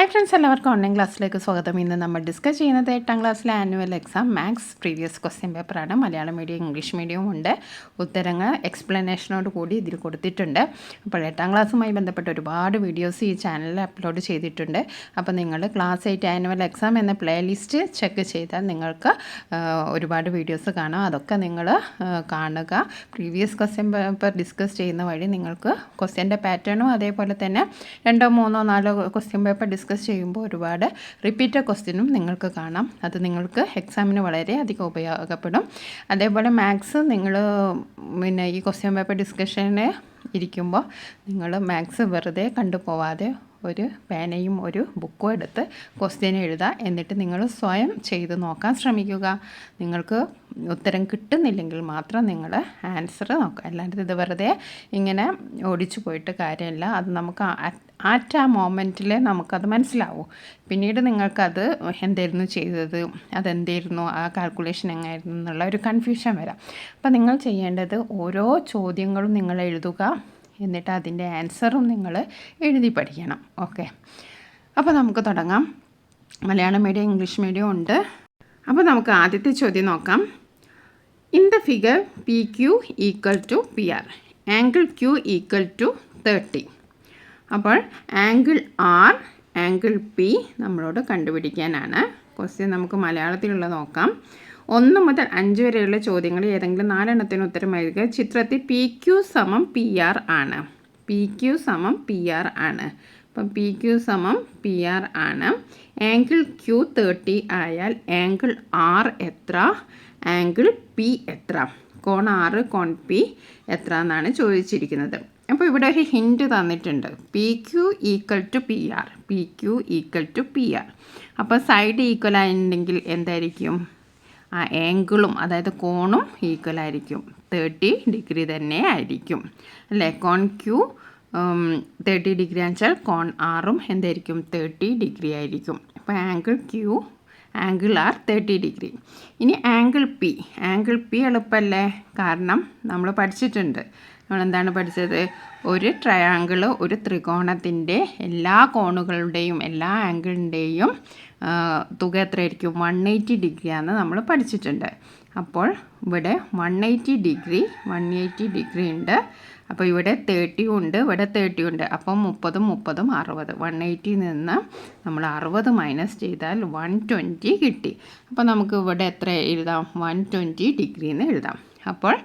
Hi friends, എല്ലാവർക്കും online ക്ലാസ്സിലേക്ക് സ്വാഗതം. ഇന്ന് നമ്മൾ ഡിസ്കസ് ചെയ്യുന്നത് 8ാം ക്ലാസ്സിലെ annual exam maths previous question പേപ്പറാണ്. മലയാളം മീഡിയം, ഇംഗ്ലീഷ് മീഡിയവും ഉണ്ട്. ഉത്തരങ്ങൾ എക്സ്പ്ലനേഷനോട് കൂടി ഇതിൽ കൊടുത്തിട്ടുണ്ട്. അപ്പോൾ 8ാം ക്ലാസ്സുമായി ബന്ധപ്പെട്ട് ഒരുപാട് വീഡിയോസ് ഈ ചാനലിൽ അപ്ലോഡ് ചെയ്തിട്ടുണ്ട്. അപ്പോൾ നിങ്ങൾ ക്ലാസ് 8 ആനുവൽ എക്സാം എന്ന പ്ലേലിസ്റ്റ് ചെക്ക് ചെയ്താൽ നിങ്ങൾക്ക് ഒരുപാട് വീഡിയോസ് കാണാം. അതൊക്കെ നിങ്ങൾ കാണുക. പ്രീവിയസ് ക്വസ്റ്റ്യൻ പേപ്പർ ഡിസ്കസ് ചെയ്യുന്ന വഴി നിങ്ങൾക്ക് ക്വസ്റ്റ്യൻ്റെ പാറ്റേണും അതേപോലെ തന്നെ 2, 3, 4 ക്വസ്റ്റ്യൻ പേപ്പർ ഡിസ്കസ് ചെയ്യുമ്പോൾ ഒരുപാട് റിപ്പീറ്റഡ് ക്വസ്റ്റ്യനും നിങ്ങൾക്ക് കാണാം. അത് നിങ്ങൾക്ക് എക്സാമിന് വളരെയധികം ഉപയോഗപ്പെടും. അതേപോലെ മാത്സ് നിങ്ങൾ ഈ ക്വസ്റ്റ്യൻ പേപ്പർ ഡിസ്കഷന് ഇരിക്കുമ്പോൾ നിങ്ങൾ മാത്സ് വെറുതെ കണ്ടുപോവാതെ ഒരു പേനയും ഒരു ബുക്കും എടുത്ത് ക്വസ്റ്റ്യൻ എഴുതുക. എന്നിട്ട് നിങ്ങൾ സ്വയം ചെയ്ത് നോക്കാൻ ശ്രമിക്കുക. നിങ്ങൾക്ക് ഉത്തരം കിട്ടുന്നില്ലെങ്കിൽ മാത്രം നിങ്ങൾ ആൻസർ നോക്കുക. അല്ലാണ്ട് ഇത് വെറുതെ ഇങ്ങനെ ഓടിച്ചു പോയിട്ട് കാര്യമില്ല. അത് നമുക്ക് ആ മൊമെൻറ്റിൽ നമുക്കത് മനസ്സിലാവും. പിന്നീട് നിങ്ങൾക്കത് എന്തായിരുന്നു ചെയ്തത്, അതെന്തായിരുന്നു, ആ കാൽക്കുലേഷൻ എങ്ങനെയായിരുന്നു എന്നുള്ള ഒരു കൺഫ്യൂഷൻ വരാം. അപ്പോൾ നിങ്ങൾ ചെയ്യേണ്ടത് ഓരോ ചോദ്യങ്ങളും നിങ്ങൾ എഴുതുക. എന്നിട്ട് അതിൻ്റെ ആൻസറും നിങ്ങൾ എഴുതി പഠിക്കണം. ഓക്കെ, അപ്പോൾ നമുക്ക് തുടങ്ങാം. മലയാളം മീഡിയം, ഇംഗ്ലീഷ് മീഡിയം ഉണ്ട്. അപ്പോൾ നമുക്ക് ആദ്യത്തെ ചോദ്യം നോക്കാം. In the figure PQ = PR, angle Q = 30. അപ്പോൾ ആംഗിൾ R, ആംഗിൾ P നമ്മളോട് കണ്ടുപിടിക്കാനാണ് ക്വസ്റ്റ്യൻ. നമുക്ക് മലയാളത്തിലുള്ള നോക്കാം. 1 മുതൽ 5 വരെയുള്ള ചോദ്യങ്ങൾ ഏതെങ്കിലും 4 എണ്ണത്തിന് ഉത്തരം എഴുതുക. ചിത്രത്തിൽ PQ = PR ആണ്. PQ = PR ആണ്. അപ്പം PQ = PR ആണ്. ആംഗിൾ Q 30 ആയാൽ ആംഗിൾ R എത്ര, ആംഗിൾ P എത്ര, കോൺ R, കോൺ P എത്ര എന്നാണ് ചോദിച്ചിരിക്കുന്നത്. അപ്പോൾ ഇവിടെ ഒരു ഹിൻറ്റ് തന്നിട്ടുണ്ട്. PQ = PR, PQ = PR. അപ്പോൾ സൈഡ് ഈക്വൽ ആയിട്ടുണ്ടെങ്കിൽ എന്തായിരിക്കും? ആ ആംഗിളും അതായത് കോണും ഈക്വൽ ആയിരിക്കും. 30 ഡിഗ്രി തന്നെ ആയിരിക്കും അല്ലേ? കോൺ Q 30 ഡിഗ്രി ആണെച്ചാൽ കോൺ ആറും എന്തായിരിക്കും? 30 ഡിഗ്രി ആയിരിക്കും. അപ്പോൾ angle Q, angle R 30 degree. ഇനി ആംഗിൾ P. ആംഗിൾ P എളുപ്പമല്ലേ? കാരണം നമ്മൾ പഠിച്ചിട്ടുണ്ട്. നമ്മളെന്താണ് പഠിച്ചത്? ഒരു ട്രയാങ്കിൾ, ഒരു ത്രികോണത്തിൻ്റെ എല്ലാ കോണുകളുടെയും എല്ലാ ആംഗിളിൻ്റെയും തുക എത്രയായിരിക്കും? 180 ഡിഗ്രിയാണെന്ന് നമ്മൾ പഠിച്ചിട്ടുണ്ട്. അപ്പോൾ ഇവിടെ 180 ഡിഗ്രി ഉണ്ട്. അപ്പോൾ ഇവിടെ 30 ഉണ്ട്, ഇവിടെ 30 ഉണ്ട്. അപ്പം 30, 60. 180 നിന്ന് നമ്മൾ 60 മൈനസ് ചെയ്താൽ 120 കിട്ടി. അപ്പോൾ നമുക്ക് ഇവിടെ എത്ര എഴുതാം? 120 ഡിഗ്രി എന്ന് എഴുതാം. അപ്പോൾ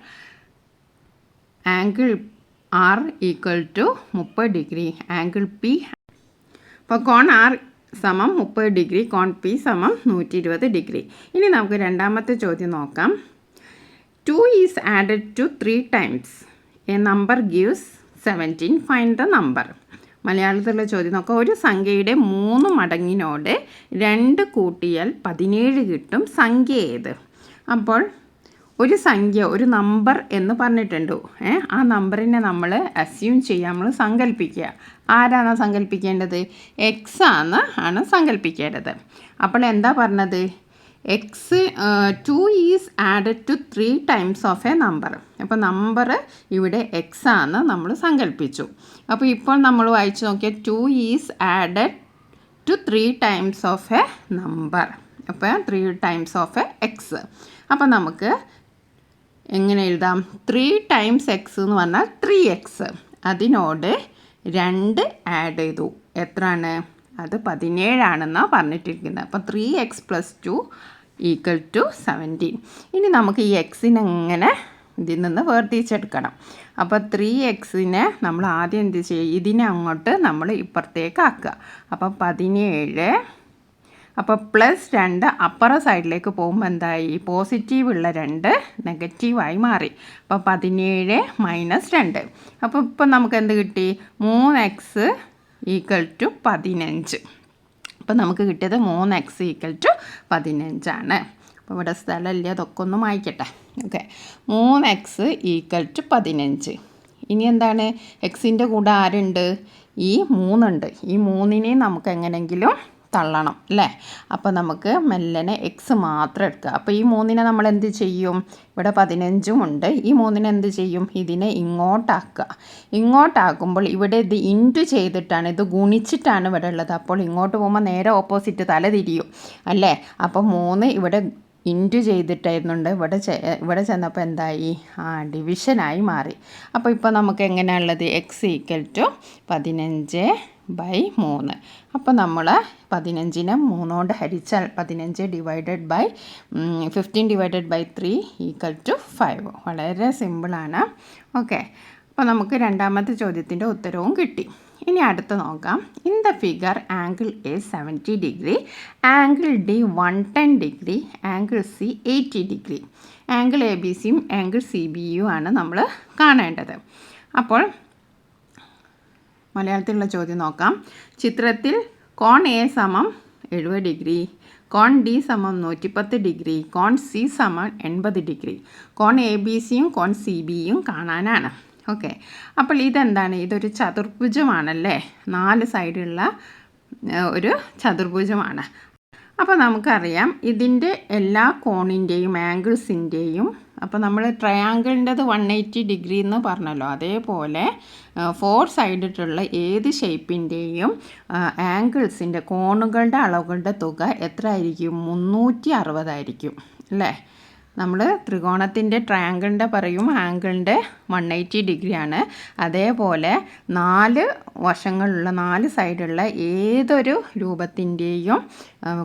angle R = 30 degree, angle P. അപ്പോൾ കോൺ R = 30 ഡിഗ്രി, കോൺ P = 120 ഡിഗ്രി. ഇനി നമുക്ക് രണ്ടാമത്തെ ചോദ്യം നോക്കാം. 2 is added to 3 times. A number gives 17. Find the number. മലയാളത്തിലുള്ള ചോദ്യം നോക്കാം. ഒരു സംഖ്യയുടെ 3 മടങ്ങിനോട് 2 കൂട്ടിയാൽ 17 കിട്ടും. സംഖ്യ ഏത്? അപ്പോൾ ഒരു സംഖ്യ, ഒരു നമ്പർ എന്ന് പറഞ്ഞിട്ടുണ്ട്. ആ നമ്പറിനെ നമ്മൾ അസ്യൂം ചെയ്യുക, നമ്മൾ സങ്കല്പിക്കുക. ആരാണ് സങ്കല്പിക്കേണ്ടത്? X ആണ് സങ്കല്പിക്കേണ്ടത്. അപ്പോൾ എന്താ പറഞ്ഞത്? 2 is added to 3 times of a number. അപ്പോൾ നമ്പർ ഇവിടെ X ആണ് നമ്മൾ സങ്കല്പിച്ചു. അപ്പോൾ ഇപ്പോൾ നമ്മൾ വായിച്ചു നോക്കിയാൽ 2 is added to 3 times of a number. അപ്പോൾ 3 times of a X. അപ്പോൾ നമുക്ക് എങ്ങനെ എഴുതാം? 3 times X എന്ന് പറഞ്ഞാൽ 3X. അതിനോട് 2 ആഡ് ചെയ്തു. എത്രയാണ്? അത് 17 ആണെന്നാണ് പറഞ്ഞിട്ടിരിക്കുന്നത്. അപ്പോൾ 3X + 2 = 17. ഇനി നമുക്ക് ഈ എക്സിനെ എങ്ങനെ ഇതിൽ നിന്ന് വേർതിരിച്ചെടുക്കണം. അപ്പോൾ 3Xനെ നമ്മൾ ആദ്യം എന്ത് ചെയ്യും? ഇതിനെ അങ്ങോട്ട് നമ്മൾ ഇപ്പുറത്തേക്ക് ആക്കുക. അപ്പോൾ 17. അപ്പോൾ +2 അപ്പുറ സൈഡിലേക്ക് പോകുമ്പോൾ എന്തായി? പോസിറ്റീവുള്ള 2 നെഗറ്റീവായി മാറി. അപ്പോൾ 17 - 2. അപ്പോൾ ഇപ്പം നമുക്ക് എന്ത് കിട്ടി? 3X = 15. അപ്പോൾ നമുക്ക് കിട്ടിയത് 3X = 15 ആണ്. അപ്പോൾ ഇവിടെ സ്ഥലമില്ല, അതൊക്കെ ഒന്ന് മായ്ക്കട്ടെ. Okay, 3X = 15. ഇനി എന്താണ്? എക്സിൻ്റെ കൂടെ ആരുണ്ട്? ഈ 3 ഉണ്ട്. ഈ 3നെ നമുക്ക് എങ്ങനെയെങ്കിലും തള്ളണം അല്ലേ. അപ്പോൾ നമുക്ക് മെല്ലനെ എക്സ് മാത്രം എടുക്കുക. അപ്പോൾ ഈ 3നെ നമ്മൾ എന്ത് ചെയ്യും, ഇവിടെ 15ഉം ഉണ്ട്, ഈ 3നെ എന്ത് ചെയ്യും, ഇതിനെ ഇങ്ങോട്ടാക്കുക. ഇങ്ങോട്ടാക്കുമ്പോൾ ഇവിടെ ഇത് ഇൻറ്റു ചെയ്തിട്ടാണ്, ഇത് ഗുണിച്ചിട്ടാണ് ഇവിടെ ഉള്ളത്. അപ്പോൾ ഇങ്ങോട്ട് പോകുമ്പോൾ നേരെ ഓപ്പോസിറ്റ് തല തിരിയും അല്ലേ. അപ്പോൾ 3 ഇവിടെ ഇൻറ്റു ചെയ്തിട്ടായിരുന്നുണ്ട്, ഇവിടെ ചെന്നപ്പോൾ എന്തായി, ഡിവിഷനായി മാറി. അപ്പോൾ ഇപ്പോൾ നമുക്ക് എങ്ങനെയാണുള്ളത്, എക്സ് ഈക്വൽ ടു 15/3. അപ്പോൾ നമ്മൾ 15നെ 3 കൊണ്ട് ഹരിച്ചാൽ 15 divided by 15 divided by 3 equal to 5. വളരെ സിമ്പിളാണ്. ഓക്കെ, അപ്പോൾ നമുക്ക് രണ്ടാമത്തെ ചോദ്യത്തിൻ്റെ ഉത്തരവും കിട്ടി. ഇനി അടുത്ത് നോക്കാം. In the figure angle A 70 degree, angle D 110 degree, angle C 80 degree. Angle A B സിയും ആംഗിൾ സി ബി യും ആണ് നമ്മൾ കാണേണ്ടത്. അപ്പോൾ മലയാളത്തിലുള്ള ചോദ്യം നോക്കാം. ചിത്രത്തിൽ കോൺ എ സമം 70 ഡിഗ്രി, കോൺ ഡി സമം 110 ഡിഗ്രി, കോൺ സി സമം 80 ഡിഗ്രി. കോൺ എ ബി സിയും കോൺ സി ബി യും കാണാനാണ്. ഓക്കെ, അപ്പോൾ ഇതെന്താണ്, ഇതൊരു ചതുർഭുജമാണല്ലേ, 4 സൈഡുള്ള ഒരു ചതുർഭുജമാണ്. അപ്പോൾ നമുക്കറിയാം ഇതിൻ്റെ എല്ലാ കോണിൻ്റെയും ആംഗിൾസിൻ്റെയും, അപ്പോൾ നമ്മൾ ട്രയാങ്കിളിൻ്റെത് 180 ഡിഗ്രി എന്ന് പറഞ്ഞല്ലോ, അതേപോലെ 4 സൈഡിട്ടുള്ള ഏത് ഷേപ്പിൻ്റെയും ആംഗിൾസിൻ്റെ കോണുകളുടെ അളവുകളുടെ തുക എത്ര ആയിരിക്കും, 360 ആയിരിക്കും അല്ലേ. നമ്മൾ ത്രികോണത്തിൻ്റെ ട്രയാങ്കിളിൻ്റെ പറയും ആംഗിളിൻ്റെ 180 ഡിഗ്രിയാണ്. അതേപോലെ 4 വശങ്ങളുള്ള 4 സൈഡുള്ള ഏതൊരു രൂപത്തിൻ്റെയും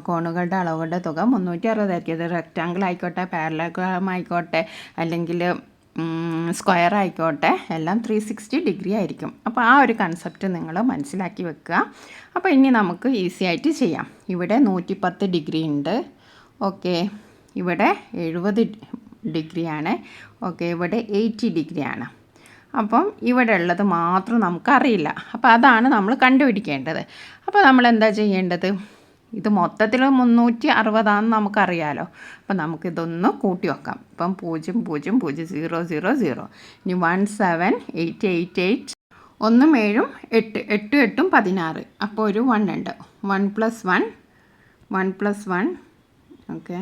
കോണുകളുടെ അളവുകളുടെ തുക 360 ആയിരിക്കും. ഇത് റെക്റ്റാങ്കിൾ ആയിക്കോട്ടെ, പാരലഗ്രാം ആയിക്കോട്ടെ, അല്ലെങ്കിൽ സ്ക്വയർ ആയിക്കോട്ടെ, എല്ലാം 360 ഡിഗ്രി ആയിരിക്കും. അപ്പോൾ ആ ഒരു കൺസെപ്റ്റ് നിങ്ങൾ മനസ്സിലാക്കി വെക്കുക. അപ്പോൾ ഇനി നമുക്ക് ഈസി ആയിട്ട് ചെയ്യാം. ഇവിടെ 110 ഡിഗ്രി ഉണ്ട്. ഓക്കെ, ഇവിടെ 70 ഡിഗ്രിയാണ്. ഓക്കെ, ഇവിടെ 80 ഡിഗ്രിയാണ്. അപ്പം ഇവിടെ ഉള്ളത് മാത്രം നമുക്കറിയില്ല. അപ്പോൾ അതാണ് നമ്മൾ കണ്ടുപിടിക്കേണ്ടത്. അപ്പോൾ നമ്മൾ എന്താ ചെയ്യേണ്ടത്, ഇത് മൊത്തത്തിൽ 360 നമുക്കറിയാലോ. അപ്പം നമുക്കിതൊന്ന് കൂട്ടി വെക്കാം. ഇപ്പം 0 0 0 0 0 0. ഇനി 17888 1 7 8 8 8 16. അപ്പോൾ ഒരു 1 ഉണ്ട്. 1 + 1 1 + 1 ഓക്കെ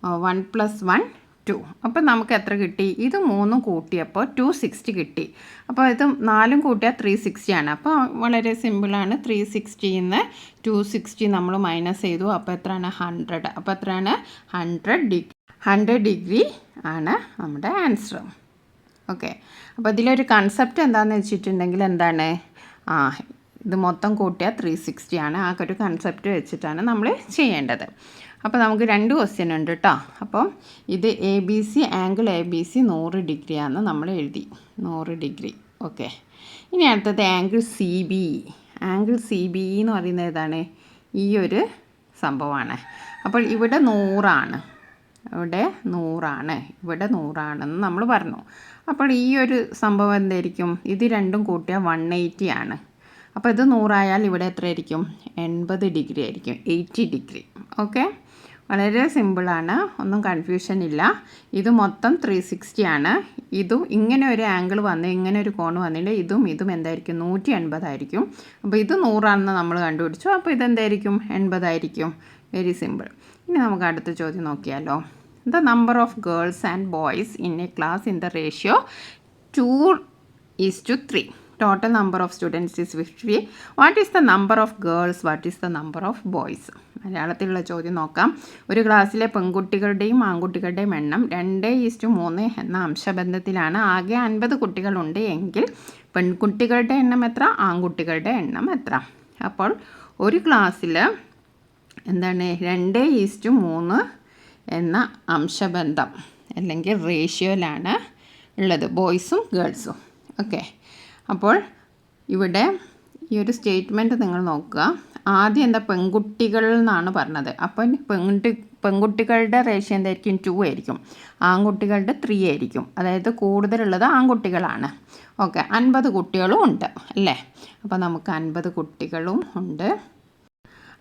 1 + 1 2. അപ്പോൾ നമുക്ക് എത്ര കിട്ടി, ഇത് 3 കൂട്ടിയപ്പോൾ 260 കിട്ടി. അപ്പോൾ ഇത് 4 കൂട്ടിയാൽ 360 ആണ്. അപ്പോൾ വളരെ സിമ്പിളാണ്. 360ൽ നിന്ന് 260 നമ്മൾ മൈനസ് ചെയ്തു. അപ്പോൾ എത്രയാണ്, 100. അപ്പോൾ എത്രയാണ്, 100 ഡിഗ്രി ആണ് നമ്മുടെ ആൻസർ. ഓക്കെ, അപ്പോൾ ഇതിലൊരു കൺസെപ്റ്റ് എന്താണെന്ന് വെച്ചിട്ടുണ്ടെങ്കിൽ എന്താണ്, ഇത് മൊത്തം കൂട്ടിയാൽ 360 ആണ്. ആ ഒരു കൺസെപ്റ്റ് വെച്ചിട്ടാണ് നമ്മൾ ചെയ്യേണ്ടത്. അപ്പോൾ നമുക്ക് 2 ക്വസ്റ്റ്യൻ ഉണ്ട് കേട്ടോ. അപ്പം ഇത് A B C, angle A B C 100 ഡിഗ്രിയാണെന്ന് നമ്മൾ എഴുതി, 100 ഡിഗ്രി. ഓക്കെ, ഇനി അടുത്തത് angle C B. Angle C B എന്ന് പറയുന്നത് ഏതാണ്, ഈ ഒരു സംഭവമാണ്. അപ്പോൾ ഇവിടെ 100 ആണ്, ഇവിടെ 100 ആണ്, ഇവിടെ 100 ആണെന്ന് നമ്മൾ പറഞ്ഞു. അപ്പോൾ ഈ ഒരു സംഭവം എന്തായിരിക്കും, ഇത് രണ്ടും കൂട്ടിയാൽ 180 ആണ്. അപ്പോൾ ഇത് 100 ആയാൽ ഇവിടെ എത്രയായിരിക്കും, 80 ഡിഗ്രി ആയിരിക്കും, 80 ഡിഗ്രി. ഓക്കെ, വളരെ സിമ്പിളാണ്, ഒന്നും കൺഫ്യൂഷൻ ഇല്ല. ഇത് മൊത്തം 360 ആണ്. ഇതും ഇങ്ങനെ ഒരു ആംഗിൾ വന്ന് ഇങ്ങനെ ഒരു കോൺ വന്നിട്ട് ഇതും എന്തായിരിക്കും, 180 ആയിരിക്കും. അപ്പോൾ ഇത് 100 ആണെന്ന് നമ്മൾ കണ്ടുപിടിച്ചു. അപ്പോൾ ഇതെന്തായിരിക്കും, 80 ആയിരിക്കും. Very simple. ഇനി നമുക്ക് അടുത്ത ചോദ്യം നോക്കിയാലോ. The number of girls and boys in A class in the ratio 2:3. Total number of students is 50. What is the number of girls? What is the number of boys? മലയാളത്തിലുള്ള ചോദ്യം നോക്കാം. ഒരു ക്ലാസ്സിലെ പെൺകുട്ടികളുടെയും ആൺകുട്ടികളുടെയും എണ്ണം 2:3 എന്ന അംശബന്ധത്തിലാണ്. ആകെ 50 കുട്ടികളുണ്ട് എങ്കിൽ പെൺകുട്ടികളുടെ എണ്ണം എത്ര, ആൺകുട്ടികളുടെ എണ്ണം എത്ര? അപ്പോൾ ഒരു ക്ലാസ്സിൽ എന്താണ് 2:3 എന്ന അംശബന്ധം അല്ലെങ്കിൽ റേഷ്യോയിലാണ് ഉള്ളത്, ബോയ്സും ഗേൾസും. ഓക്കെ, അപ്പോൾ ഇവിടെ ഈ ഒരു സ്റ്റേറ്റ്മെൻറ്റ് നിങ്ങൾ നോക്കുക. ആദ്യം എന്താ, പെൺകുട്ടികൾ എന്നാണ് പറഞ്ഞത്. അപ്പം പെൺകുട്ടികളുടെ റേഷ്യോ എന്തായിരിക്കും, 2 ആയിരിക്കും. ആൺകുട്ടികളുടെ 3 ആയിരിക്കും. അതായത് കൂടുതലുള്ളത് ആൺകുട്ടികളാണ്. ഓക്കെ, 50 കുട്ടികളും ഉണ്ട് അല്ലേ. അപ്പോൾ നമുക്ക് 50 കുട്ടികളും ഉണ്ട്.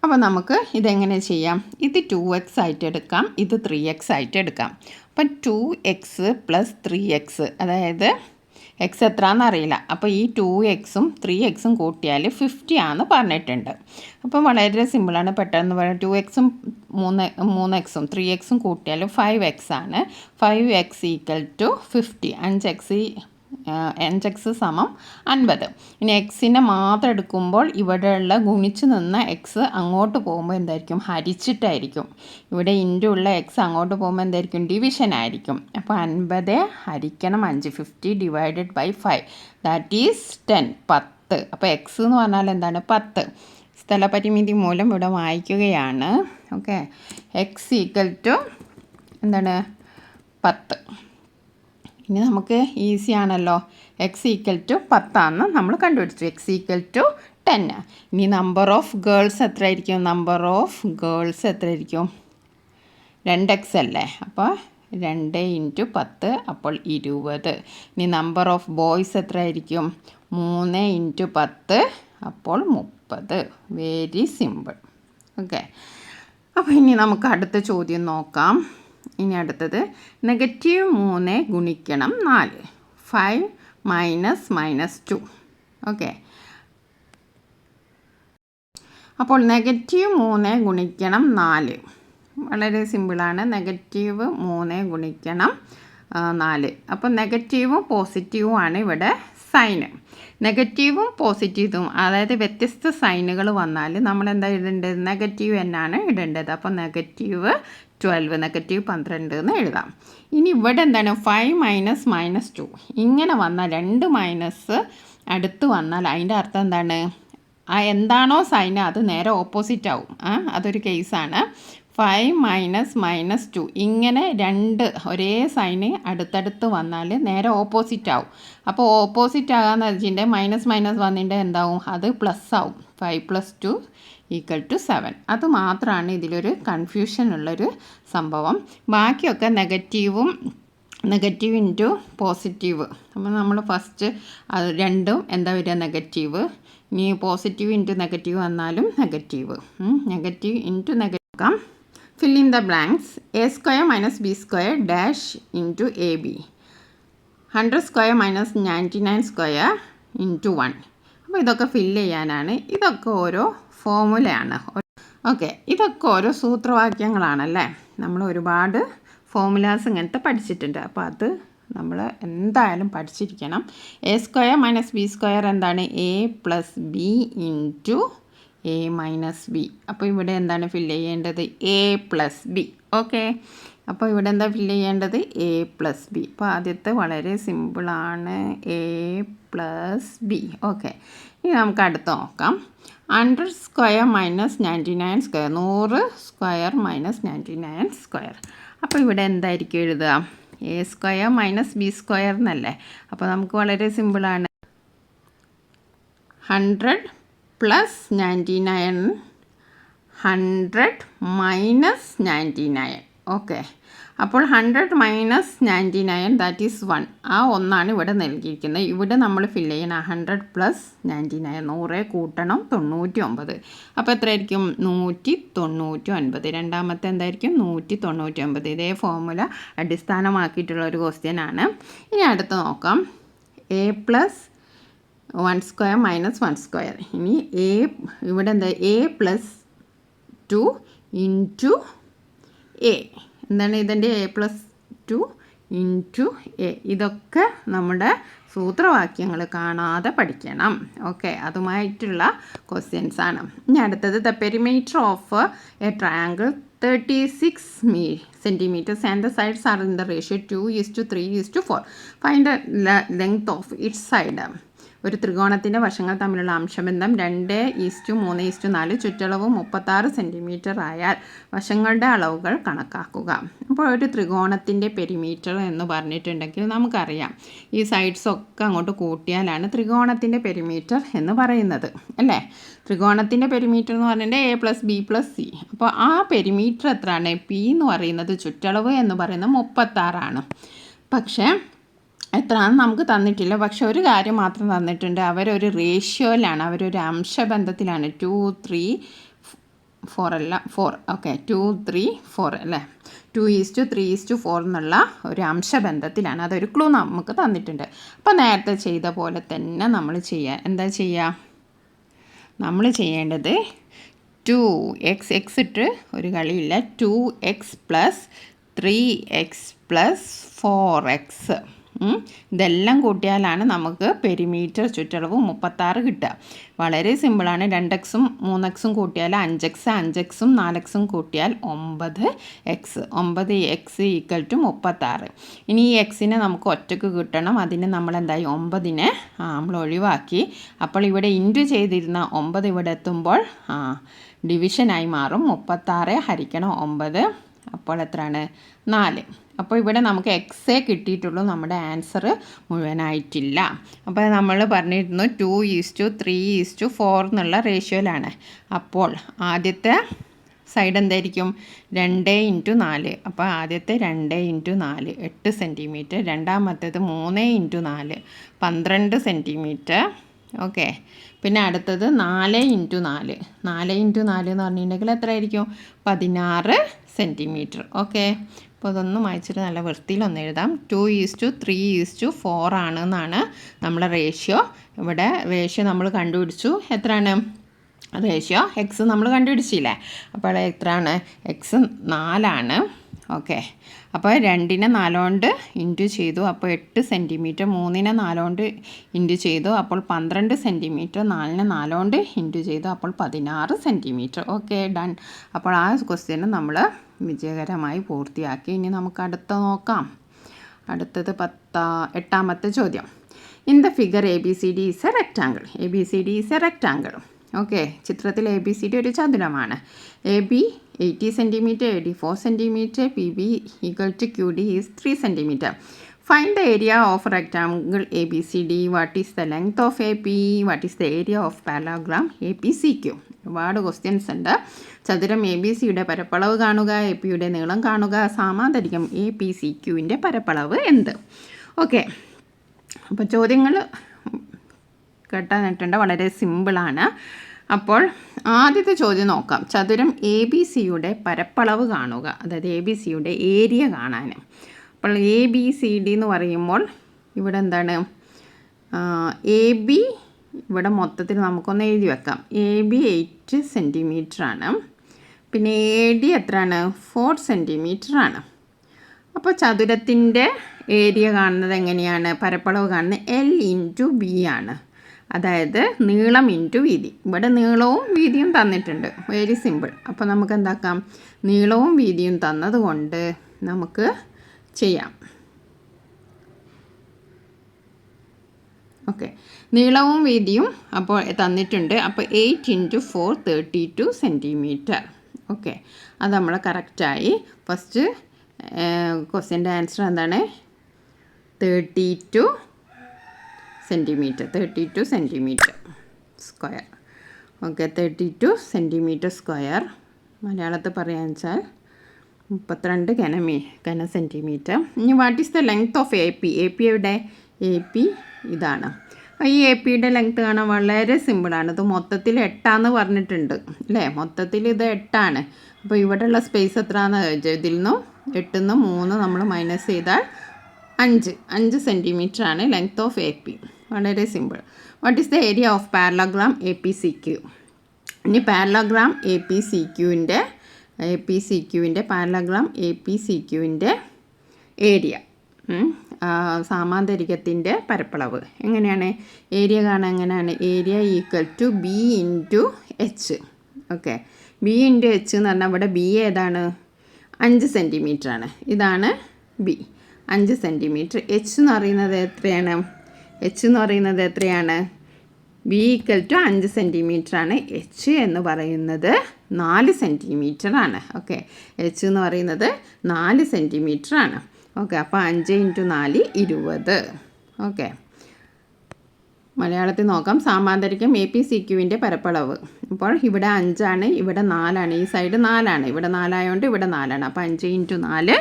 അപ്പോൾ നമുക്ക് ഇതെങ്ങനെ ചെയ്യാം, ഇത് 2x ആയിട്ട് എടുക്കാം, ഇത് 3x ആയിട്ട് എടുക്കാം. അപ്പം 2x + 3x, അതായത് എക്സ് എത്രയാണെന്ന് അറിയില്ല. അപ്പോൾ ഈ 2x-ഉം 3x-ഉം കൂട്ടിയാൽ 50 ആണെന്ന് പറഞ്ഞിട്ടുണ്ട്. അപ്പോൾ വളരെ സിമ്പിളാണ്, പെട്ടെന്ന് പറയാം. 2x-ഉം 3x-ഉം 3x-ഉം കൂട്ടിയാൽ 5x ആണ്. 5x = 50. 5x സമം 50. ഇനി എക്സിനെ മാത്രം എടുക്കുമ്പോൾ ഇവിടെയുള്ള ഗുണിച്ച് നിന്ന എക്സ് അങ്ങോട്ട് പോകുമ്പോൾ എന്തായിരിക്കും? ഹരിച്ചിട്ടായിരിക്കും. ഇവിടെ ഇൻറ്റു ഉള്ള എക്സ് അങ്ങോട്ട് പോകുമ്പോൾ എന്തായിരിക്കും? ഡിവിഷൻ ആയിരിക്കും. അപ്പോൾ 50 ഹരിക്കണം 5, 50 ഡിവൈഡഡ് ബൈ 5, ദാറ്റ് ഈസ് 10, 10. അപ്പോൾ എക്സ് എന്ന് പറഞ്ഞാൽ എന്താണ്? 10. സ്ഥലപരിമിതി മൂലം ഇവിടെ വായിക്കുകയാണ്. ഓക്കെ, എക്സ് = എന്താണ്? 10. ഇനി നമുക്ക് ഈസി ആണല്ലോ. എക്സ് = 10 ആണെന്ന് നമ്മൾ കണ്ടുപിടിച്ചു. എക്സ് = 10. ഇനി നമ്പർ ഓഫ് ഗേൾസ് എത്രയായിരിക്കും? നമ്പർ ഓഫ് ഗേൾസ് എത്രയായിരിക്കും? 2x അല്ലേ? അപ്പോൾ 2 × 10, അപ്പോൾ 20. ഇനി നമ്പർ ഓഫ് ബോയ്സ് എത്രയായിരിക്കും? 3 × 10, അപ്പോൾ 30. Very simple. ഓക്കെ, അപ്പോൾ ഇനി നമുക്ക് അടുത്ത ചോദ്യം നോക്കാം. ഇനി അടുത്തത് -3 ഗുണിക്കണം 4, 5 -2. ഓക്കെ, അപ്പോൾ -3 ഗുണിക്കണം 4 വളരെ സിമ്പിളാണ്. -3 ഗുണിക്കണം 4. അപ്പോൾ നെഗറ്റീവും പോസിറ്റീവും ആണ് ഇവിടെ സൈന്. നെഗറ്റീവും പോസിറ്റീവും, അതായത് വ്യത്യസ്ത സൈനുകൾ വന്നാൽ നമ്മൾ എന്താ ഇടേണ്ടത്? നെഗറ്റീവ് എന്നാണ് ഇടേണ്ടത്. അപ്പോൾ -12, -12 എന്ന് എഴുതാം. ഇനി ഇവിടെ എന്താണ്? 5 -2 ഇങ്ങനെ വന്നാൽ, 2 മൈനസ് അടുത്ത് വന്നാൽ അതിൻ്റെ അർത്ഥം എന്താണ്? എന്താണോ സൈന് അത് നേരെ ഓപ്പോസിറ്റ് ആവും. അതൊരു കേസാണ്. 5 -2 ഇങ്ങനെ 2 ഒരേ സൈന് അടുത്തടുത്ത് വന്നാൽ നേരെ ഓപ്പോസിറ്റ് ആവും. അപ്പോൾ ഓപ്പോസിറ്റ് ആകാന്ന് വെച്ചിട്ട് മൈനസ് വന്നിട്ട് എന്താവും? അത് പ്ലസ് ആവും. 5 + 2 = 7. അത് മാത്രമാണ് ഇതിലൊരു കൺഫ്യൂഷൻ ഉള്ളൊരു സംഭവം. ബാക്കിയൊക്കെ നെഗറ്റീവ് ഇൻറ്റു പോസിറ്റീവ്. അപ്പോൾ നമ്മൾ ഫസ്റ്റ് അത് രണ്ടും എന്താ വരിക? നെഗറ്റീവ്. ഇനി പോസിറ്റീവ് ഇൻറ്റു നെഗറ്റീവ് വന്നാലും negative. Negative into negative. Fill in the blanks. A² - B² dash into AB. 100² - 99² into 1. അപ്പോൾ ഇതൊക്കെ ഫില്ല് ചെയ്യാനാണ്. ഇതൊക്കെ ഓരോ ഫോമുലയാണ്. ഓക്കെ, ഇതൊക്കെ ഓരോ സൂത്രവാക്യങ്ങളാണല്ലേ. നമ്മൾ ഒരുപാട് ഫോമുലാസ് ഇങ്ങനത്തെ പഠിച്ചിട്ടുണ്ട്. അപ്പോൾ അത് നമ്മൾ എന്തായാലും പഠിച്ചിരിക്കണം. A² - B² എന്താണ്? A + B into A - B. അപ്പോൾ ഇവിടെ എന്താണ് ഫില്ല് ചെയ്യേണ്ടത്? A + B. ഓക്കെ, അപ്പോൾ ഇവിടെ എന്താ ഫില്ല് ചെയ്യേണ്ടത്? A + B. അപ്പോൾ ആദ്യത്തെ വളരെ സിമ്പിളാണ്, A + B. ഓക്കെ, ഇനി നമുക്ക് അടുത്ത് നോക്കാം. 100² - 99². 100² - 99². അപ്പോൾ ഇവിടെ എന്തായിരിക്കും എഴുതുക? A² - B² എന്നല്ലേ. അപ്പോൾ നമുക്ക് വളരെ സിമ്പിളാണ്. 100 + 99, 100 - 99. ഓക്കെ, അപ്പോൾ 100 - 99 ദാറ്റ് ഈസ് 1. ആ ഒന്നാണ് ഇവിടെ നൽകിയിരിക്കുന്നത്. ഇവിടെ നമ്മൾ ഫില്ല് ചെയ്യണം 100 + 99. 100 കൂട്ടണം 99. അപ്പോൾ എത്രയായിരിക്കും? 199. രണ്ടാമത്തെ എന്തായിരിക്കും? 199. ഇതേ ഫോർമുല അടിസ്ഥാനമാക്കിയിട്ടുള്ള ഒരു ക്വസ്റ്റ്യൻ ആണ്. ഇനി അടുത്ത് നോക്കാം. A + 1² - 1². ഇനി ഇവിടെ എന്താ? A + 2 into A. എന്താണ് ഇതിൻ്റെ? A + 2 into A. ഇതൊക്കെ നമ്മുടെ സൂത്രവാക്യങ്ങൾ കാണാതെ പഠിക്കണം. ഓക്കെ, അതുമായിട്ടുള്ള ക്വസ്റ്റ്യൻസ് ആണ്. ഇനി അടുത്തത്, the perimeter of A triangle 36 centimeters and the sides are in the ratio 2:3:4. Find the length of each side. ഒരു ത്രികോണത്തിൻ്റെ വശങ്ങൾ തമ്മിലുള്ള അംശബന്ധം 2:3:4. ചുറ്റളവ് 36 സെൻറ്റിമീറ്റർ ആയാൽ വശങ്ങളുടെ അളവുകൾ കണക്കാക്കുക. അപ്പോൾ ഒരു ത്രികോണത്തിൻ്റെ പെരിമീറ്റർ എന്ന് പറഞ്ഞിട്ടുണ്ടെങ്കിൽ നമുക്കറിയാം, ഈ സൈഡ്സൊക്കെ അങ്ങോട്ട് കൂട്ടിയാലാണ് ത്രികോണത്തിൻ്റെ പെരിമീറ്റർ എന്ന് പറയുന്നത് അല്ലേ. ത്രികോണത്തിൻ്റെ പെരിമീറ്റർ എന്ന് പറഞ്ഞിട്ട് A + B + C. അപ്പോൾ ആ പെരിമീറ്റർ എത്രയാണ്? P എന്ന് പറയുന്നത്, ചുറ്റളവ് എന്ന് പറയുന്നത് 36 പക്ഷേ എത്രയാണെന്ന് നമുക്ക് തന്നിട്ടില്ല. പക്ഷെ ഒരു കാര്യം മാത്രം തന്നിട്ടുണ്ട്, അവരൊരു റേഷ്യോയിലാണ്, അവരൊരു അംശബന്ധത്തിലാണ്. 2:3 4 അല്ല 4 ഓക്കെ 2 3 4 അല്ലേ 2:3:4 എന്നുള്ള ഒരു അംശബന്ധത്തിലാണ്. അതൊരു ക്ലൂ നമുക്ക് തന്നിട്ടുണ്ട്. അപ്പോൾ നേരത്തെ ചെയ്ത പോലെ തന്നെ നമ്മൾ എന്താ ചെയ്യുക, നമ്മൾ ചെയ്യേണ്ടത് 2x ഇട്ട് ഒരു കളിയില്ല, 2x + 3x + 4x ഇതെല്ലാം കൂട്ടിയാലാണ് നമുക്ക് പെരിമീറ്റർ ചുറ്റളവ് 36 കിട്ടുക. വളരെ സിമ്പിളാണ്. 2x 3x കൂട്ടിയാൽ 5x 5x 4x കൂട്ടിയാൽ 9x 9x = 36. ഇനി ഈ എക്സിനെ നമുക്ക് ഒറ്റക്ക് കിട്ടണം. അതിന് നമ്മൾ എന്തായി 9നെ നമ്മൾ ഒഴിവാക്കി. അപ്പോൾ ഇവിടെ ഇൻറ്റു ചെയ്തിരുന്ന 9 ഇവിടെ എത്തുമ്പോൾ ഡിവിഷനായി മാറും. 36 ഹരിക്കണം 9 അപ്പോൾ എത്രയാണ് 4. അപ്പോൾ ഇവിടെ നമുക്ക് എക്സേ കിട്ടിയിട്ടുള്ളൂ, നമ്മുടെ ആൻസർ മുഴുവനായിട്ടില്ല. അപ്പോൾ നമ്മൾ പറഞ്ഞിരുന്നു 2:3:4 എന്നുള്ള റേഷ്യോയിലാണ്. അപ്പോൾ ആദ്യത്തെ സൈഡ് എന്തായിരിക്കും 2 × 4. അപ്പോൾ ആദ്യത്തെ 2 × 4 8 സെൻറ്റിമീറ്റർ, രണ്ടാമത്തേത് 3 × 4 12 സെൻറ്റിമീറ്റർ. ഓക്കെ, പിന്നെ അടുത്തത് 4 × 4 4 × 4 എന്ന് പറഞ്ഞിട്ടുണ്ടെങ്കിൽ എത്രയായിരിക്കും 16 സെൻറ്റിമീറ്റർ. ഓക്കെ, അപ്പോൾ അതൊന്നും വായിച്ചിട്ട് നല്ല വൃത്തിയിലൊന്ന് എഴുതാം. 2:3:4 ആണെന്നാണ് നമ്മളെ റേഷ്യോ. ഇവിടെ റേഷ്യോ നമ്മൾ കണ്ടുപിടിച്ചു. എത്രയാണ് റേഷ്യോ? എക്സ് നമ്മൾ കണ്ടുപിടിച്ചില്ലേ? അപ്പോൾ എത്രയാണ്? എക്സ് 4 ഓക്കെ, അപ്പോൾ 2നെ 4 കൊണ്ട് ഇൻറ്റു ചെയ്തു, അപ്പോൾ 8 സെൻറ്റിമീറ്റർ. 3നെ 4 കൊണ്ട് ഇൻറ്റു ചെയ്തു, അപ്പോൾ 12 സെൻറ്റിമീറ്റർ. 4നെ 4 കൊണ്ട് ഇൻറ്റു ചെയ്തു, അപ്പോൾ 16 സെൻറ്റിമീറ്റർ. Okay, done. അപ്പോൾ ആ ക്വസ്റ്റ്യന് നമ്മൾ വിജയകരമായി പൂർത്തിയാക്കി. ഇനി നമുക്ക് അടുത്ത നോക്കാം. അടുത്തത് 8ാമത്തെ ചോദ്യം. In the figure ABCD is A rectangle. ABCD is A rectangle. Okay, ചിത്രത്തിൽ ABCD ഒരു ചതുരമാണ്. AB 80 centimetre, AD 4 centimetre, PB = QD is 3 centimetre. Find the area of rectangle ABCD. What is the length of AP? What is the area of parallelogram APCQ? ഒരുപാട് questions ഉണ്ട്. ചതുരം ABCയുടെ പരപ്പളവ് കാണുക, APയുടെ നീളം കാണുക, സാമാന്തരികം APCQവിൻ്റെ പരപ്പളവ് എന്ത്? ഓക്കെ, അപ്പോൾ ചോദ്യങ്ങൾ കേട്ടാനിട്ടുണ്ട്, വളരെ സിമ്പിളാണ്. അപ്പോൾ ആദ്യത്തെ ചോദ്യം നോക്കാം. ചതുരം ABCയുടെ പരപ്പളവ് കാണുക, അതായത് ABCയുടെ ഏരിയ കാണാൻ. അപ്പോൾ ABCD എന്ന് പറയുമ്പോൾ ഇവിടെ എന്താണ്? AB ഇവിടെ മൊത്തത്തിൽ നമുക്കൊന്ന് എഴുതി വെക്കാം. AB 8 സെൻറ്റിമീറ്റർ ആണ്. പിന്നെ AD എത്രയാണ്? 4 സെൻറ്റിമീറ്റർ ആണ്. അപ്പോൾ ചതുരത്തിൻ്റെ ഏരിയ കാണുന്നത് എങ്ങനെയാണ്? പരപ്പളവ് കാണുന്നത് L × B ആണ്, അതായത് നീളം ഇൻറ്റു വീതി. ഇവിടെ നീളവും വീതിയും തന്നിട്ടുണ്ട്, വെരി സിമ്പിൾ. അപ്പോൾ നമുക്ക് എന്താക്കാം? നീളവും വീതിയും തന്നതുകൊണ്ട് നമുക്ക് ചെയ്യാം. ഓക്കെ, നീളവും വീതിയും അപ്പോൾ തന്നിട്ടുണ്ട്. അപ്പോൾ 8 × 4 32 സെൻറ്റിമീറ്റർ. ഓക്കെ, അത് നമ്മൾ കറക്റ്റായി. ഫസ്റ്റ് ക്വസ്റ്റ്യൻ്റെ ആൻസർ എന്താണ്? 32 centimetre. 32 centimetre square. Okay, 32 centimetre square. മലയാളത്തിൽ പറയാന്ന് വെച്ചാൽ 32 ഘന സെൻറ്റിമീറ്റർ. ഇനി what is the length of AP? AP എവിടെ? AP ഇതാണ്. ഈ APയുടെ ലെങ്ത്ത് കാണാൻ വളരെ സിമ്പിളാണ്. ഇത് മൊത്തത്തിൽ 8 പറഞ്ഞിട്ടുണ്ട് അല്ലേ? മൊത്തത്തിൽ ഇത് 8. അപ്പോൾ ഇവിടെയുള്ള സ്പേസ് എത്രയാണെന്ന് ചോദിച്ചാൽ ഇതിൽ നിന്നും 8 ൽ 3 നമ്മൾ മൈനസ് ചെയ്താൽ 5 സെൻറ്റിമീറ്റർ ആണ് ലെങ്ത് ഓഫ് AP. വളരെ simple. What is the area of parallelogram APCQ? ഇനി പാരലോഗ്രാം APCQവിൻ്റെ പാരലോഗ്രാം APCQവിൻ്റെ ഏരിയ, സാമാന്തരികത്തിൻ്റെ പരപ്പളവ് എങ്ങനെയാണ്? ഏരിയ കാണാൻ എങ്ങനെയാണ്? Area = B × H. Okay, B × H എന്ന് പറഞ്ഞാൽ ഇവിടെ B ഏതാണ്? 5 സെൻറ്റിമീറ്റർ ആണ്. ഇതാണ് B 5 സെൻറ്റിമീറ്റർ. H എന്ന് പറയുന്നത് എത്രയാണ്? B = 5 സെൻറ്റിമീറ്റർ ആണ്. H എന്ന് പറയുന്നത് 4 സെൻറ്റിമീറ്റർ ആണ്. ഓക്കെ, H എന്ന് പറയുന്നത് 4 സെൻറ്റിമീറ്റർ ആണ്. ഓക്കെ, അപ്പോൾ 5 × 4 20. ഓക്കെ, മലയാളത്തിൽ നോക്കാം. സാമാന്തരികം APCQവിൻ്റെ പരപ്പളവ്. അപ്പോൾ ഇവിടെ 5 ഇവിടെ 4. ഈ സൈഡ് 4, ഇവിടെ 4 ആയതുകൊണ്ട് ഇവിടെ 4. അപ്പോൾ 5 × 4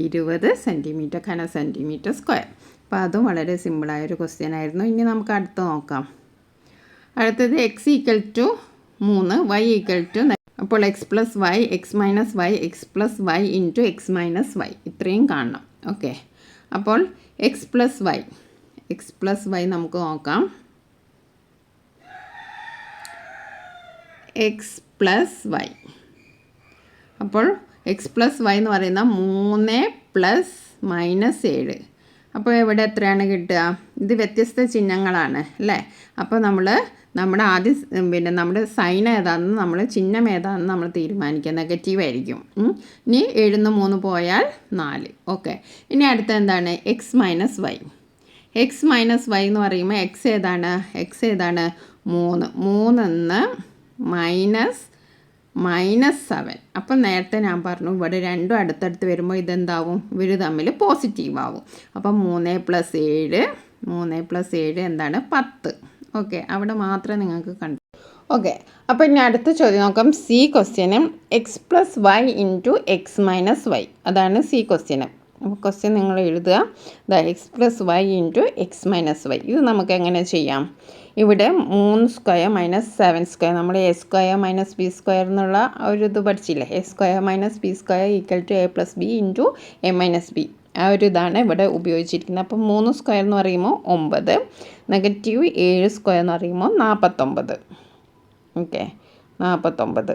20 സെൻറ്റിമീറ്റർ ഘന സെൻറ്റിമീറ്റർ സ്ക്വയർ. അപ്പോൾ അതും വളരെ സിമ്പിളായൊരു ക്വസ്റ്റ്യൻ ആയിരുന്നു. ഇനി നമുക്ക് അടുത്ത് നോക്കാം. അടുത്തത് X = 3, Y = അപ്പോൾ x plus y, x minus y, x plus y into x minus y ഇത്രയും കാണണം. ഓക്കെ, അപ്പോൾ എക്സ് പ്ലസ് വൈ നമുക്ക് നോക്കാം. എക്സ് പ്ലസ് വൈ, അപ്പോൾ എക്സ് പ്ലസ് വൈ എന്ന് പറയുന്ന 3 പ്ലസ് മൈനസ് 7. അപ്പോൾ ഇവിടെ എത്രയാണ് കിട്ടുക? ഇത് വ്യത്യസ്ത ചിഹ്നങ്ങളാണ് അല്ലേ? അപ്പോൾ നമ്മുടെ ആദ്യം നമ്മുടെ സൈൻ ഏതാണെന്ന് നമ്മൾ ചിഹ്നം ഏതാണെന്ന് നമ്മൾ തീരുമാനിക്കുക. നെഗറ്റീവ് ആയിരിക്കും. ഇനി 7 3 പോയാൽ 4. ഓക്കെ, ഇനി അടുത്ത എന്താണ്? X minus y. X minus y എന്ന് പറയുമ്പോൾ എക്സ് ഏതാണ്? 3 -7. അപ്പം നേരത്തെ ഞാൻ പറഞ്ഞു ഇവിടെ രണ്ടും അടുത്തടുത്ത് വരുമ്പോൾ ഇതെന്താവും? ഇവർ തമ്മിൽ പോസിറ്റീവ് ആവും. അപ്പം 3 + 7 എന്താണ്? 10. ഓക്കെ, അവിടെ മാത്രമേ നിങ്ങൾക്ക് കണ്ടു. ഓക്കെ, അപ്പോൾ ഇനി അടുത്ത ചോദ്യം നോക്കാം. സി ക്വസ്റ്റ്യനും x plus y into x minus y, അതാണ് സി ക്വസ്റ്റ്യന്. അപ്പോൾ ക്വസ്റ്റ്യൻ നിങ്ങൾ എഴുതുക. X plus y into x minus y. ഇത് നമുക്ക് എങ്ങനെ ചെയ്യാം? ഇവിടെ 3² - 7², നമ്മൾ a² - b² എന്നുള്ള ഒരു ഇത് പഠിച്ചില്ലേ? a² - b² = a + b into a - b. ആ ഒരു ഇതാണ് ഇവിടെ ഉപയോഗിച്ചിരിക്കുന്നത്. അപ്പോൾ 3² എന്ന് പറയുമ്പോൾ 9, -7² എന്ന് പറയുമ്പോൾ 49. ഓക്കെ, 49.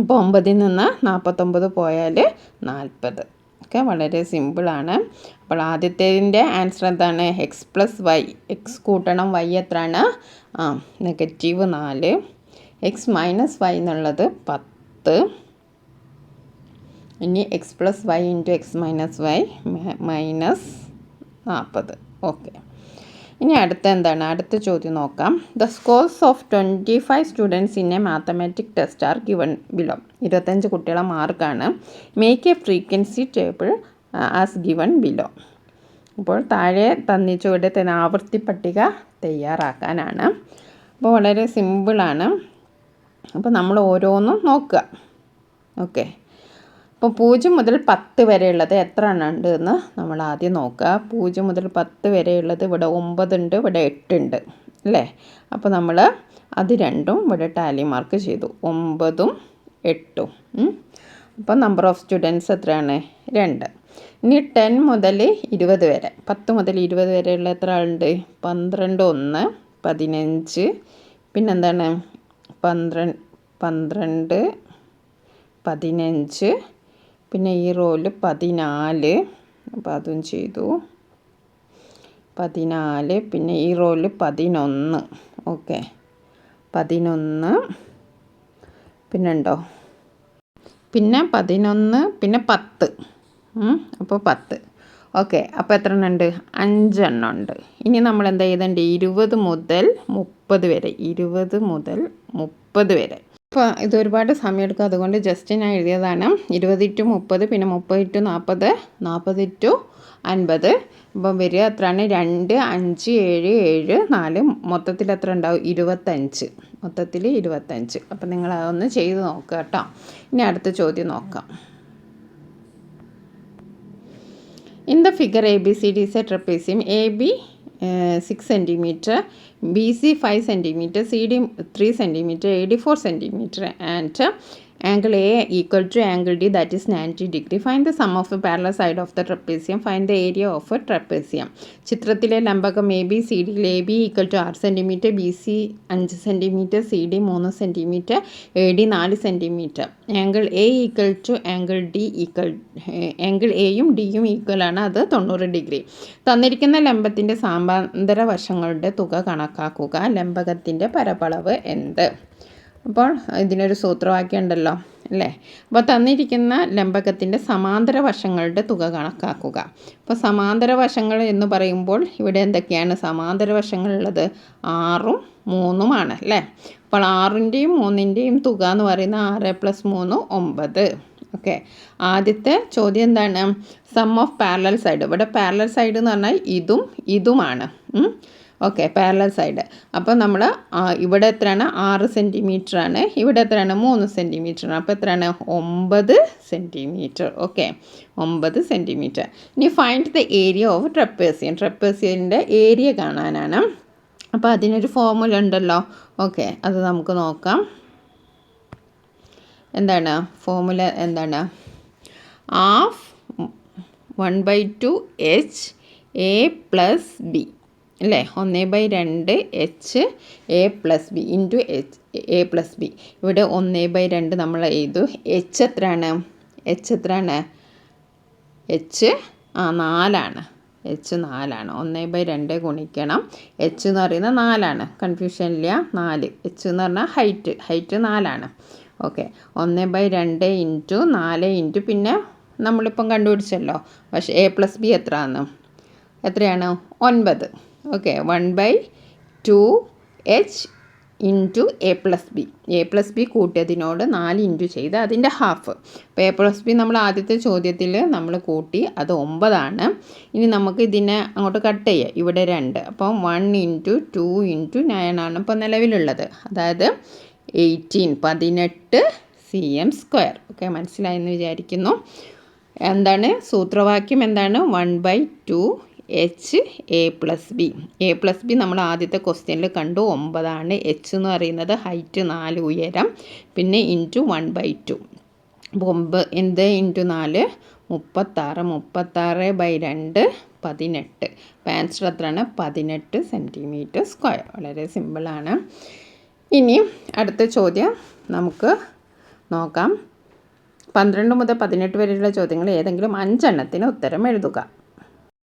അപ്പോൾ 9ൽ നിന്ന് 49 പോയാൽ 40. ഓക്കെ, വളരെ സിമ്പിളാണ്. അപ്പോൾ ആദ്യത്തേതിൻ്റെ ആൻസർ എന്താണ്? എക്സ് പ്ലസ് വൈ, എക്സ് കൂട്ടണം വൈ എത്രയാണ്? -4. എക്സ് മൈനസ് വൈ എന്നുള്ളത് 10. ഇനി x plus y into x minus y -40. Okay, ഇനി അടുത്ത എന്താണ്? അടുത്ത ചോദ്യം നോക്കാം. The scores of 25 students in a mathematic test are given below. 25 കുട്ടികളെ മാർക്കാണ്. Make a frequency table as given below. അപ്പോൾ താഴെ തന്നിച്ചുവിടെ തന്നെ ആവൃത്തി പട്ടിക തയ്യാറാക്കാനാണ്. അപ്പോൾ വളരെ സിമ്പിളാണ്. അപ്പോൾ നമ്മൾ ഓരോന്നും നോക്കുക. ഓക്കെ, അപ്പോൾ 0 മുതൽ 10 വരെയുള്ളത് എത്ര എണ്ണം ഉണ്ട് എന്ന് നമ്മൾ ആദ്യം നോക്കുക. 0 മുതൽ 10 വരെയുള്ളത് ഇവിടെ 9 ഉണ്ട്, ഇവിടെ 8 ഉണ്ട് അല്ലേ? അപ്പോൾ നമ്മൾ അത് രണ്ടും ഇവിടെ ടാലി മാർക്ക് ചെയ്തു, 9ഉം 8ഉം. അപ്പോൾ നമ്പർ ഓഫ് സ്റ്റുഡൻസ് എത്രയാണ്? 2. ഇനി 10 മുതൽ 20 വരെ, 10 മുതൽ 20 വരെയുള്ള എത്ര ആളുണ്ട്? 12, 1, 15, പിന്നെന്താണ്? 12, 15, പിന്നെ ഈ റോയിൽ 14. അപ്പോൾ അതും ചെയ്തു, 14. പിന്നെ ഈ റോയിൽ 11. ഓക്കെ, 11. പിന്നെ ഉണ്ടോ? പിന്നെ 11, പിന്നെ 10. അപ്പോൾ 10. ഓക്കെ, അപ്പോൾ എത്ര എണ്ണം ഉണ്ട്? 5 എണ്ണം ഉണ്ട്. ഇനി നമ്മൾ എന്താ ചെയ്തേണ്ടത്? 20 മുതൽ 30 വരെ, 20 മുതൽ 30 വരെ. അപ്പോൾ ഇത് ഒരുപാട് സമയമെടുക്കും, അതുകൊണ്ട് ജസ്റ്റ് ഞാൻ എഴുതിയതാണ്. 20 × 30, പിന്നെ 30 × 40, 40 × 50. അപ്പോൾ വരിക എത്രയാണ്? 2, 5, 7, 7, 4. മൊത്തത്തിൽ എത്ര ഉണ്ടാവും? 25. മൊത്തത്തിൽ 25. അപ്പോൾ നിങ്ങൾ അതൊന്ന് ചെയ്ത് നോക്കുക കേട്ടോ. ഇനി അടുത്ത ചോദ്യം നോക്കാം. In the figure ABCD is a trapezium. AB 6 cm, BC 5 cm, CD 3 cm, AD 4 cm, and angle A equal to angle D, that is 90 degree. Find the sum of the parallel side of the trapezium. Find the area of a trapezium. ചിത്രത്തിലെ ലംബകം A B C ഡിയിൽ A B equal to 6 centimetre, B C 5 centimetre, C D 3 centimetre, A D 4 centimetre. Angle A equal to angle D equal, ആംഗിൾ എയും ഡിയും ഈക്വലാണ്, അത് 90 degree. തന്നിരിക്കുന്ന ലംബത്തിൻ്റെ സമാന്തര വശങ്ങളുടെ തുക കണക്കാക്കുക. ലംബകത്തിൻ്റെ പരപ്പളവ് എന്ത്? അപ്പോൾ ഇതിനൊരു സൂത്രവാക്യം ഉണ്ടല്ലോ അല്ലേ? അപ്പോൾ തന്നിരിക്കുന്ന ലംബകത്തിൻ്റെ സമാന്തര വശങ്ങളുടെ തുക കണക്കാക്കുക. അപ്പോൾ സമാന്തര വശങ്ങൾ എന്ന് പറയുമ്പോൾ ഇവിടെ എന്തൊക്കെയാണ് സമാന്തര വശങ്ങളുള്ളത്? 6ഉം 3ഉമാണ് അല്ലേ? അപ്പോൾ 6ൻ്റെയും 3ൻ്റെയും തുക എന്ന് പറയുന്നത് 6 + 3 9. ഓക്കെ, ആദ്യത്തെ ചോദ്യം എന്താണ്? Sum of parallel side. ഇവിടെ പാരലൽ സൈഡ് എന്ന് പറഞ്ഞാൽ ഇതുമാണ്. Okay, parallel side. അപ്പോൾ നമ്മൾ ഇവിടെ എത്രയാണ്? 6 സെൻറ്റിമീറ്റർ ആണ്, ഇവിടെ എത്രയാണ്? 3 സെൻറ്റിമീറ്റർ ആണ്. അപ്പോൾ എത്രയാണ്? 9 സെൻറ്റിമീറ്റർ. Okay, 9 centimetre. ഇനി find the area of trapezium. ട്രപ്പേസിയൻ്റെ ഏരിയ കാണാനാണ്. അപ്പോൾ അതിനൊരു ഫോർമുല ഉണ്ടല്ലോ. ഓക്കെ, അത് നമുക്ക് നോക്കാം. എന്താണ് ഫോർമുല എന്താണ്? Half 1/2 H A plus B അല്ലേ? 1/2 H A plus B into A plus B. ഇവിടെ 1/2 നമ്മൾ എഴുതു. H എത്രയാണ്? H 4ആണ്. H 4ആണ്. 1/2 ഗുണിക്കണം H എന്ന് പറയുന്നത് 4ആണ്. കൺഫ്യൂഷൻ ഇല്ല, 4. H എന്ന് പറഞ്ഞാൽ ഹൈറ്റ് 4ആണ്. ഓക്കെ, 1/2 ഇൻറ്റു 4 ഇൻറ്റു പിന്നെ നമ്മളിപ്പം കണ്ടുപിടിച്ചല്ലോ. പക്ഷേ A പ്ലസ് ബി എത്രയാണ്? 9. Okay, 1/2 H into A plus B. A plus B കൂട്ടിയതിനോട് 4 ഇൻറ്റു ചെയ്ത് അതിൻ്റെ ഹാഫ്. അപ്പോൾ A പ്ലസ് ബി നമ്മൾ ആദ്യത്തെ ചോദ്യത്തിൽ നമ്മൾ കൂട്ടി, അത് 9ആണ്. ഇനി നമുക്ക് ഇതിനെ അങ്ങോട്ട് കട്ട് ചെയ്യാം. ഇവിടെ 2, അപ്പം 1 ഇൻറ്റു 2 ഇൻറ്റു 9 ആണ് ഇപ്പോൾ നിലവിലുള്ളത്. അതായത് 18 cm². ഓക്കെ, മനസ്സിലായെന്ന് വിചാരിക്കുന്നു. എന്താണ് സൂത്രവാക്യം? എന്താണ്? 1/2 H A plus B. A plus B നമ്മൾ ആദ്യത്തെ ക്വസ്റ്റ്യനിൽ കണ്ടു 9ആണ്. H എന്ന് പറയുന്നത് ഹൈറ്റ് 4, ഉയരം, പിന്നെ ഇൻറ്റു 1/2. എന്ത് ഇൻറ്റു 4? 36. 36/2 18. അപ്പോൾ ആൻസർ എത്രയാണ്? 18 cm². വളരെ സിമ്പിളാണ്. ഇനി അടുത്ത ചോദ്യം നമുക്ക് നോക്കാം. 12 മുതൽ 18 വരെയുള്ള ചോദ്യങ്ങൾ ഏതെങ്കിലും 5 എണ്ണത്തിന് ഉത്തരം എഴുതുക.